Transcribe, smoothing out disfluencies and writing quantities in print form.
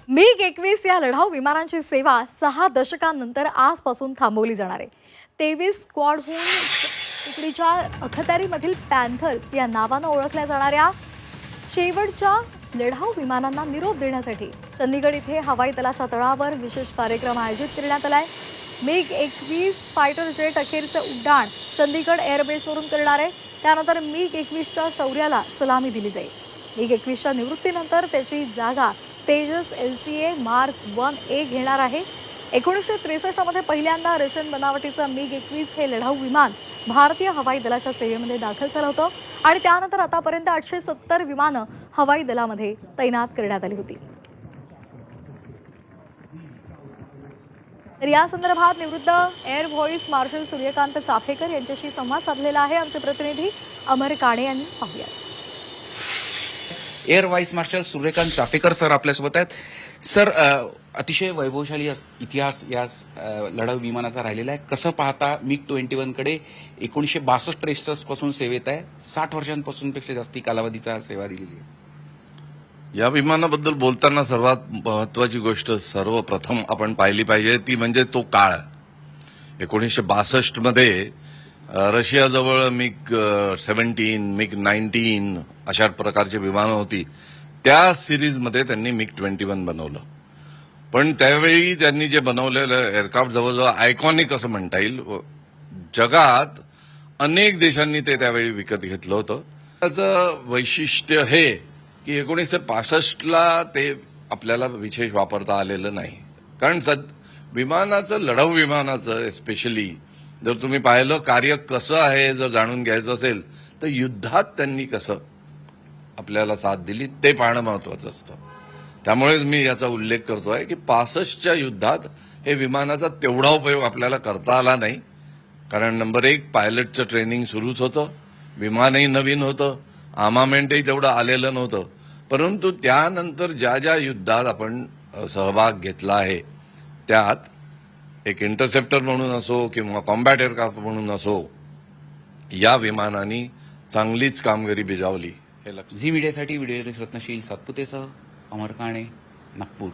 MiG-21 या लढाऊ विमानांची सेवा 6 दशकांनंतर आजपासून थांबवली जाणार आहे. 23 स्क्वॉडहून तुकडीच्या अखत्यारीमधील पॅन्थर्स या नावानं ओळखल्या जाणाऱ्या शेवटच्या लढाऊ विमानांना निरोप देण्यासाठी चंदीगड इथे हवाई दलाच्या तळावर विशेष कार्यक्रम आयोजित करण्यात आलाय. MiG-21 फायटर जेट अखेरचं उड्डाण चंदीगड एअरबेसवरून करणार आहे. त्यानंतर MiG-21च्या शौर्याला सलामी दिली जाईल. MiG-21च्या निवृत्तीनंतर त्याची जागा तेजस LCA मार्क 1A घेणार आहे. 1963 मध्ये पहिल्यांदा रशियन बनावटीचं MiG-21 हे लढाऊ विमान भारतीय हवाई दलाच्या सेवेमध्ये दाखल झालं होतं आणि त्यानंतर आतापर्यंत 870 विमानं हवाई दलामध्ये तैनात करण्यात आली होती. तर या संदर्भात निवृत्त air vice marshal Suryakant Chaphekar यांच्याशी संवाद साधलेला आहे आमचे प्रतिनिधी अमर काणे यांनी. पाहूया. Air vice marshal Suryakant Chaphekar sir आपल्यासोबत आहेत. सर, अतिशय वैभवशाली इतिहास या लढाऊ विमानाचा राहिलेला आहे. कसं पाहता MiG-21 कडे 1962-63 पासून सेवेत आहे, 60 वर्षांपासून पेक्षा जास्ती कालावधीचा सेवा दिलेली आहे. या विमानाबद्दल बोलताना सर्वात महत्वाची गोष्ट सर्वप्रथम आपण पाहिली पाहिजे ती म्हणजे तो काळ. 1962 मध्ये रशियाजवळ MiG-17, MiG-19 अशा प्रकारची विमानं होती. त्या सिरीजमध्ये त्यांनी MiG-21 बनवलं. पण त्यावेळी त्यांनी जे बनवलेलं एअरक्राफ्ट जवळजवळ आयकॉनिक असं म्हणता येईल. जगात अनेक देशांनी ते त्यावेळी विकत घेतलं होतं. त्याचं वैशिष्ट्य हे की 1965ला ते आपल्याला विशेष वापरता आलेलं नाही. कारण विमानाचं, लढाऊ विमानाचं स्पेशली जर तुम्ही पाहिलं कार्य कसं आहे, जर जाणून घ्यायचं असेल तर युद्धात त्यांनी कसं आपल्याला साथ दिली ते पाहणं महत्वाचं असतं. त्यामुळेच मी याचा उल्लेख करतोय की 65च्या युद्धात हे विमानाचा तेवढा उपयोग आपल्याला करता आला नाही. कारण नंबर 1 पायलटचं ट्रेनिंग सुरूच होतं, विमानही नवीन होतं, आर्मामेंटही तेवढं आलेलं नव्हतं. परंतु त्यानंतर ज्या ज्या युद्धात आपण सहभाग घेतला आहे त्यात एक इंटरसेप्टर म्हणून असो किंवा कॉम्बॅट एअरक्राफ्ट म्हणून असो, या विमानांनी चांगलीच कामगिरी बजावली. झी मीडियासाठी व्हिडिओ रत्नशील सातपुतेसह अमर काणे, नागपूर.